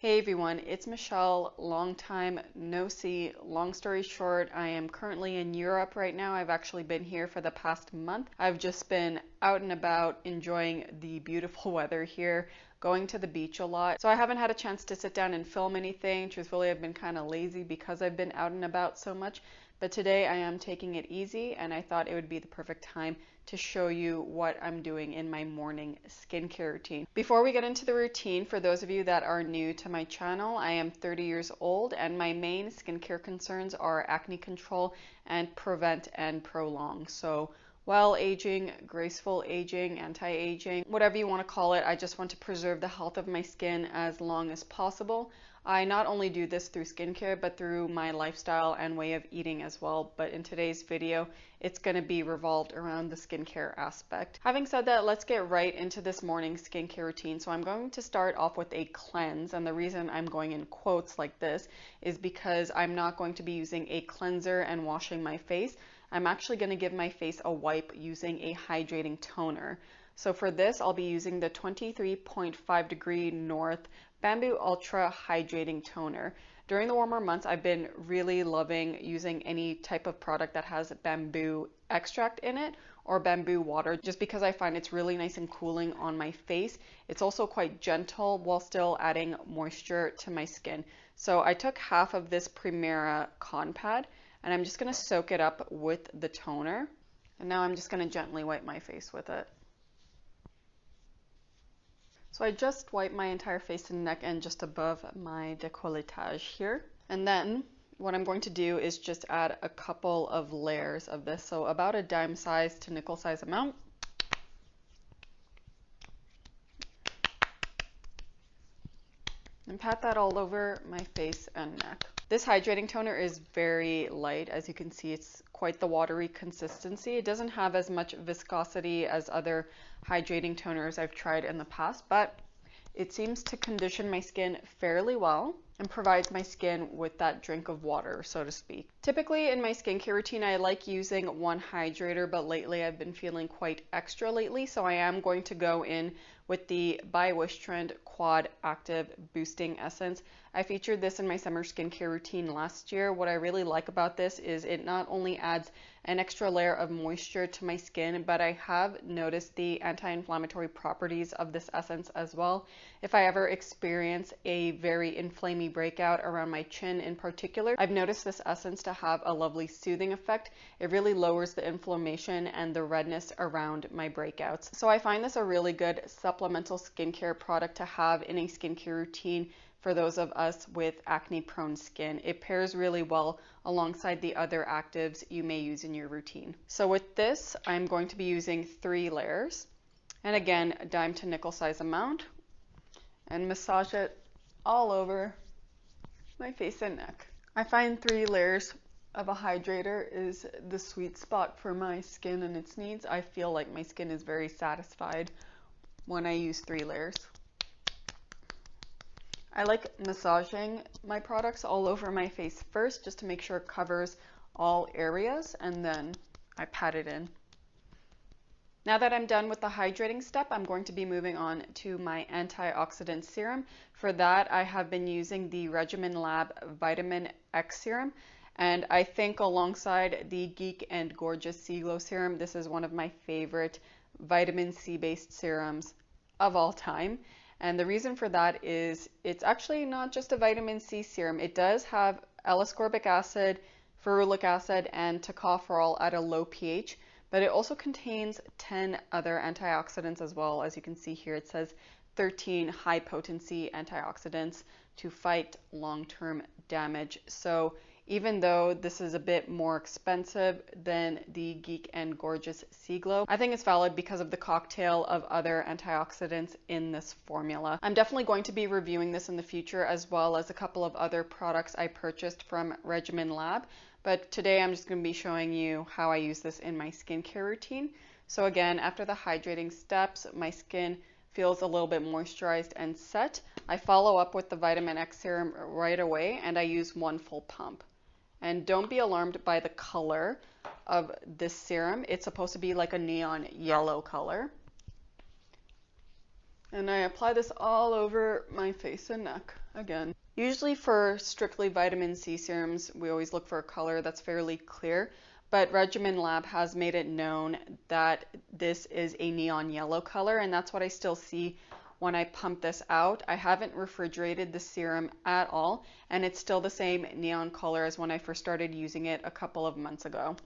Hey everyone, it's Michelle. Long time no see. Long story short, I am currently in Europe right now. I've actually been here for the past month. I've just been out and about enjoying the beautiful weather here, going to the beach a lot. So I haven't had a chance to sit down and film anything. Truthfully, I've been kind of lazy because I've been out and about so much. But today I am taking it easy and I thought it would be the perfect time to show you what I'm doing in my morning skincare routine. Before we get into the routine, for those of you that are new to my channel, I am 30 years old and my main skincare concerns are acne control and prevent and prolong. So while aging, graceful aging, anti-aging, whatever you want to call it, I just want to preserve the health of my skin as long as possible. I not only do this through skincare, but through my lifestyle and way of eating as well. But in today's video, it's going to be revolved around the skincare aspect. Having said that, let's get right into this morning skincare routine. So I'm going to start off with a cleanse. And the reason I'm going in quotes like this is because I'm not going to be using a cleanser and washing my face. I'm actually going to give my face a wipe using a hydrating toner. So for this, I'll be using the 23.5 degree North Bamboo Ultra Hydrating Toner. During the warmer months, I've been really loving using any type of product that has bamboo extract in it or bamboo water, just because I find it's really nice and cooling on my face. It's also quite gentle while still adding moisture to my skin. So I took half of this Primera Con Pad and I'm just going to soak it up with the toner. And now I'm just going to gently wipe my face with it. So I just wipe my entire face and neck and just above my décolletage here. And then what I'm going to do is just add a couple of layers of this. So about a dime size to nickel size amount. And pat that all over my face and neck. This hydrating toner is very light. As you can see, it's quite the watery consistency. It doesn't have as much viscosity as other hydrating toners I've tried in the past, but it seems to condition my skin fairly well and provides my skin with that drink of water, so to speak. Typically in my skincare routine, I like using one hydrator, but lately I've been feeling quite extra lately, so I am going to go in with the by Wishtrend Quad Active Boosting Essence. I featured this in my summer skincare routine last year. What I really like about this is it not only adds an extra layer of moisture to my skin, but I have noticed the anti-inflammatory properties of this essence as well. If I ever experience a very inflamed breakout around my chin in particular, I've noticed this essence to have a lovely soothing effect. It really lowers the inflammation and the redness around my breakouts. So I find this a really good supplemental skincare product to have in a skincare routine for those of us with acne prone skin. It pairs really well alongside the other actives you may use in your routine. So with this, I'm going to be using 3 layers. And again, a dime to nickel size amount, and massage it all over my face and neck. I find 3 layers of a hydrator is the sweet spot for my skin and its needs. I feel like my skin is very satisfied when I use 3 layers. I like massaging my products all over my face first, just to make sure it covers all areas, and then I pat it in. Now that I'm done with the hydrating step, I'm going to be moving on to my antioxidant serum. For that, I have been using the Regimen Lab Vitamin X Serum. And I think alongside the Geek and Gorgeous Sea Glow Serum, this is one of my favorite vitamin C based serums of all time. And the reason for that is it's actually not just a vitamin C serum. It does have L-ascorbic acid, ferulic acid, and tocopherol at a low pH, but it also contains 10 other antioxidants as well. As you can see here, it says 13 high potency antioxidants to fight long-term damage. So even though this is a bit more expensive than the Geek and Gorgeous Sea Glow, I think it's valid because of the cocktail of other antioxidants in this formula. I'm definitely going to be reviewing this in the future, as well as a couple of other products I purchased from Regimen Lab. But today I'm just going to be showing you how I use this in my skincare routine. So again, after the hydrating steps, my skin feels a little bit moisturized and set. I follow up with the Vitamin X Serum right away, and I use 1 full pump. And don't be alarmed by the color of this serum. It's supposed to be like a neon yellow color. And I apply this all over my face and neck again. Usually for strictly vitamin C serums, we always look for a color that's fairly clear, but Regimen Lab has made it known that this is a neon yellow color, and that's what I still see when I pump this out. I haven't refrigerated the serum at all, and it's still the same neon color as when I first started using it a couple of months ago.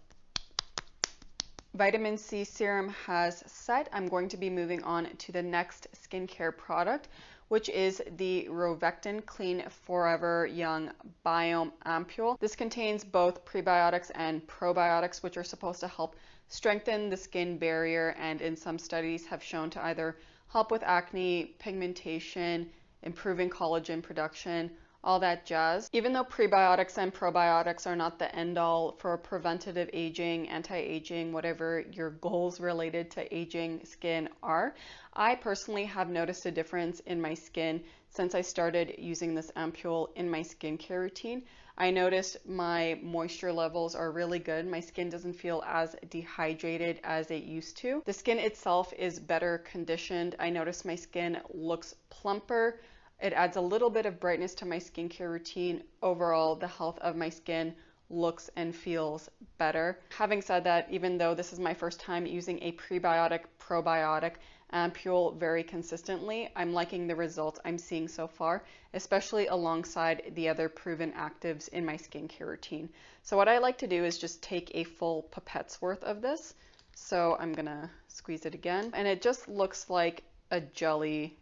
Vitamin C serum has set. I'm going to be moving on to the next skincare product, which is the Rovectin Clean Forever Young Biome Ampoule. This contains both prebiotics and probiotics, which are supposed to help strengthen the skin barrier, and in some studies have shown to either help with acne, pigmentation, improving collagen production, all that jazz. Even though prebiotics and probiotics are not the end all for preventative aging, anti-aging, whatever your goals related to aging skin are, I personally have noticed a difference in my skin since I started using this ampoule in my skincare routine. I noticed my moisture levels are really good. My skin doesn't feel as dehydrated as it used to. The skin itself is better conditioned. I notice my skin looks plumper. It adds a little bit of brightness to my skincare routine. Overall, the health of my skin looks and feels better. Having said that, even though this is my first time using a prebiotic probiotic ampoule very consistently, I'm liking the results I'm seeing so far, especially alongside the other proven actives in my skincare routine. So what I like to do is just take a full pipette's worth of this. So I'm gonna squeeze it again, and it just looks like a jelly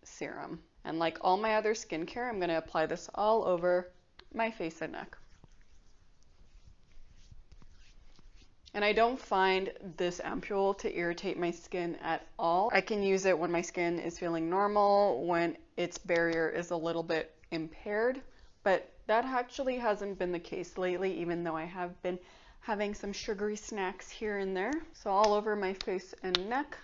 serum. And like all my other skincare, I'm gonna apply this all over my face and neck. And I don't find this ampoule to irritate my skin at all. I can use it when my skin is feeling normal, when its barrier is a little bit impaired, but that actually hasn't been the case lately, even though I have been having some sugary snacks here and there. So all over my face and neck.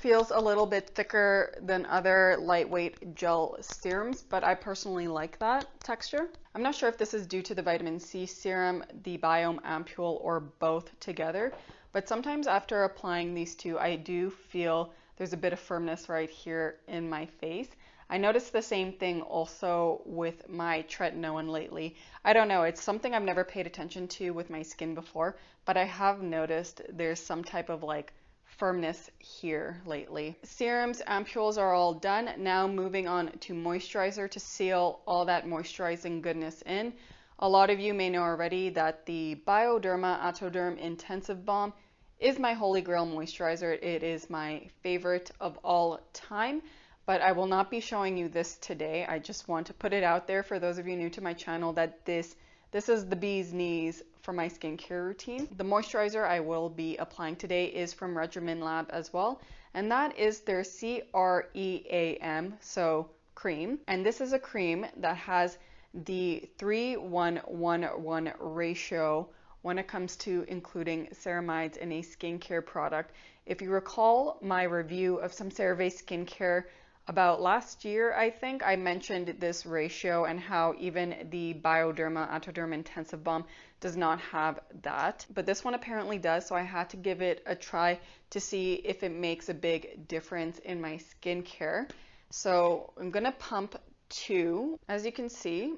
Feels a little bit thicker than other lightweight gel serums, but I personally like that texture. I'm not sure if this is due to the vitamin C serum, the Biome Ampoule, or both together, but sometimes after applying these two, I do feel there's a bit of firmness right here in my face. I noticed the same thing also with my tretinoin lately. I don't know, it's something I've never paid attention to with my skin before, but I have noticed there's some type of like firmness here lately. Serums, ampoules are all done. Now moving on to moisturizer to seal all that moisturizing goodness in. A lot of you may know already that the Bioderma Atoderm Intensive Balm is my holy grail moisturizer. It is my favorite of all time, but I will not be showing you this today. I just want to put it out there for those of you new to my channel that this is the bee's knees for my skincare routine. The moisturizer I will be applying today is from Regimen Lab as well, and that is their C.R.E.A.M, so cream. And this is a cream that has the 3:1:1 ratio when it comes to including ceramides in a skincare product. If you recall my review of some CeraVe skincare about last year, I think I mentioned this ratio and how even the Bioderma Atoderm Intensive Balm does not have that, but this one apparently does, so I had to give it a try to see if it makes a big difference in my skincare. So I'm gonna pump 2. As you can see,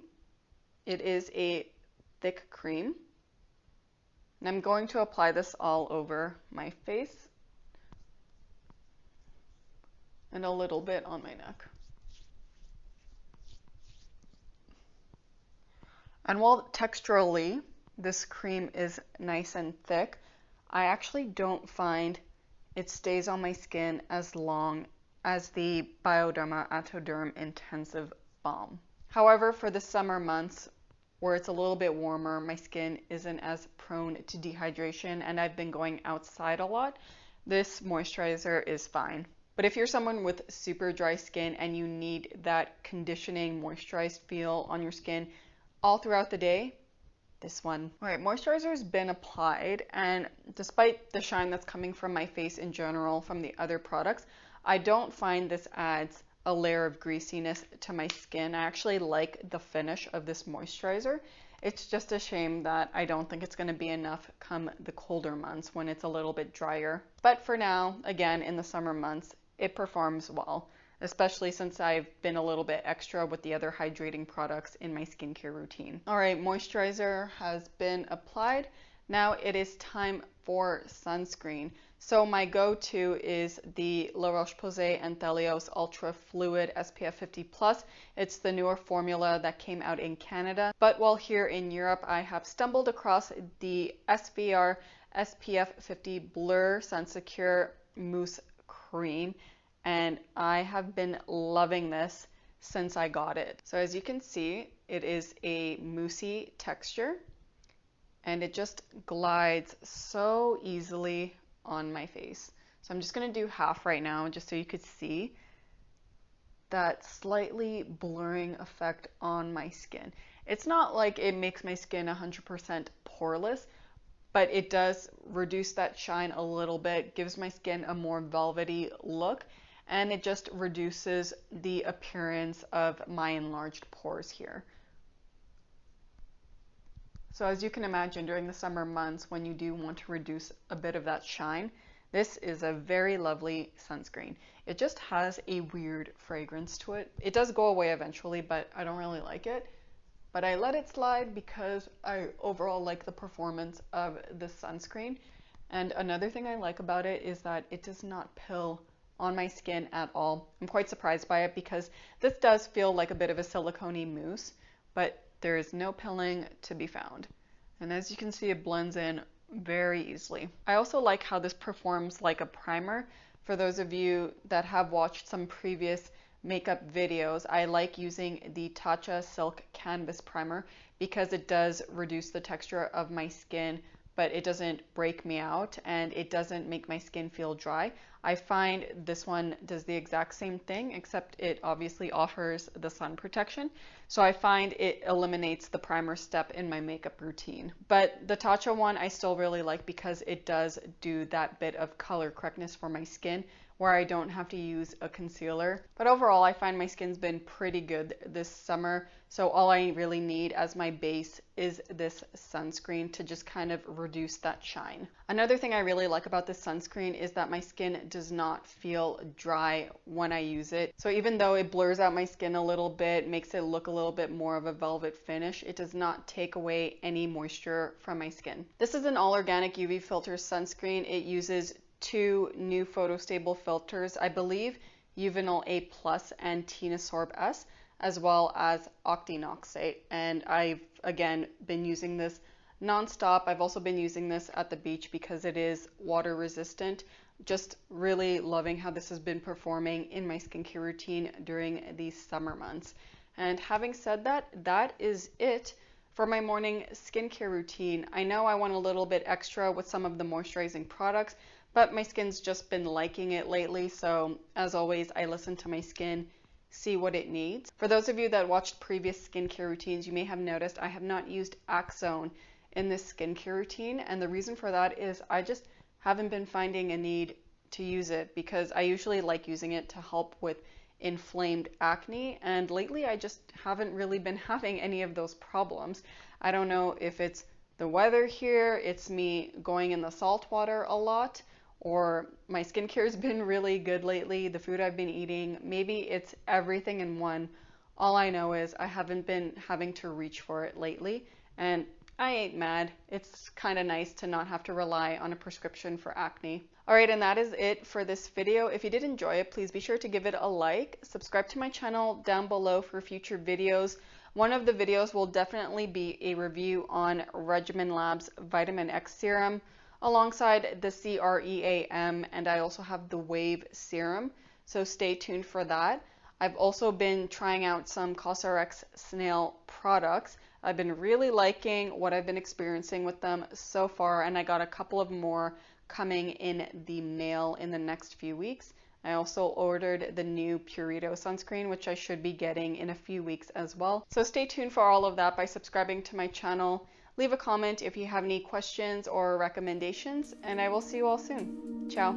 it is a thick cream, and I'm going to apply this all over my face and a little bit on my neck. And while texturally this cream is nice and thick, I actually don't find it stays on my skin as long as the Bioderma Atoderm Intensive Balm. However, for the summer months where it's a little bit warmer, my skin isn't as prone to dehydration, and I've been going outside a lot, this moisturizer is fine. But if you're someone with super dry skin and you need that conditioning, moisturized feel on your skin all throughout the day, this one. All right, moisturizer has been applied, and despite the shine that's coming from my face in general from the other products, I don't find this adds a layer of greasiness to my skin. I actually like the finish of this moisturizer. It's just a shame that I don't think it's going to be enough come the colder months when it's a little bit drier. But for now, again, in the summer months, it performs well, especially since I've been a little bit extra with the other hydrating products in my skincare routine. All right, moisturizer has been applied. Now it is time for sunscreen. So my go-to is the La Roche-Posay and Thelios Ultra Fluid SPF 50+. It's the newer formula that came out in Canada. But while here in Europe, I have stumbled across the SVR SPF 50 Blur Sunsecure Mousse Cream, and I have been loving this since I got it. So as you can see, it is a moussey texture, and it just glides so easily on my face. So I'm just going to do half right now just so you could see that slightly blurring effect on my skin. It's not like it makes my skin 100% poreless, but it does reduce that shine a little bit, gives my skin a more velvety look, and it just reduces the appearance of my enlarged pores here. So as you can imagine, during the summer months when you do want to reduce a bit of that shine, this is a very lovely sunscreen. It just has a weird fragrance to it. It does go away eventually, but I don't really like it. But I let it slide because I overall like the performance of this sunscreen. And another thing I like about it is that it does not pill on my skin at all. I'm quite surprised by it because this does feel like a bit of a silicone-y mousse, but there is no pilling to be found. And as you can see, it blends in very easily. I also like how this performs like a primer. For those of you that have watched some previous makeup videos, I like using the Tatcha Silk Canvas Primer because it does reduce the texture of my skin, but it doesn't break me out and it doesn't make my skin feel dry. I find this one does the exact same thing, except it obviously offers the sun protection. So I find it eliminates the primer step in my makeup routine. But the Tatcha one I still really like because it does do that bit of color correctness for my skin where I don't have to use a concealer. But overall, I find my skin's been pretty good this summer. So all I really need as my base is this sunscreen to just kind of reduce that shine. Another thing I really like about this sunscreen is that my skin does not feel dry when I use it. So even though it blurs out my skin a little bit, makes it look a little bit more of a velvet finish, it does not take away any moisture from my skin. This is an all organic UV filter sunscreen. It uses 2 new photostable filters, I believe Uvinol A+ and Tinasorb S, as well as octinoxate. And I've again been using this non-stop. I've also been using this at the beach because it is water resistant. Just really loving how this has been performing in my skincare routine during these summer months. And having said that, that is it for my morning skincare routine. I know I want a little bit extra with some of the moisturizing products, but my skin's just been liking it lately. So as always, I listen to my skin, see what it needs. For those of you that watched previous skincare routines, you may have noticed I have not used Axone in this skincare routine. And the reason for that is I just haven't been finding a need to use it because I usually like using it to help with inflamed acne. And lately I just haven't really been having any of those problems. I don't know if it's the weather here, it's me going in the salt water a lot, or my skincare has been really good lately, the food I've been eating, maybe it's everything in one. All I know is I haven't been having to reach for it lately, and I ain't mad. It's kind of nice to not have to rely on a prescription for acne. Alright, and that is it for this video. If you did enjoy it, please be sure to give it a like, subscribe to my channel down below for future videos. One of the videos will definitely be a review on Regimen Lab's Vitamin X Serum, alongside the C.R.E.A.M, and I also have the Wave Serum, so stay tuned for that. I've also been trying out some COSRX snail products. I've been really liking what I've been experiencing with them so far, and I got a couple of more coming in the mail in the next few weeks. I also ordered the new Purito sunscreen, which I should be getting in a few weeks as well. So stay tuned for all of that by subscribing to my channel. Leave a comment if you have any questions or recommendations, and I will see you all soon. Ciao.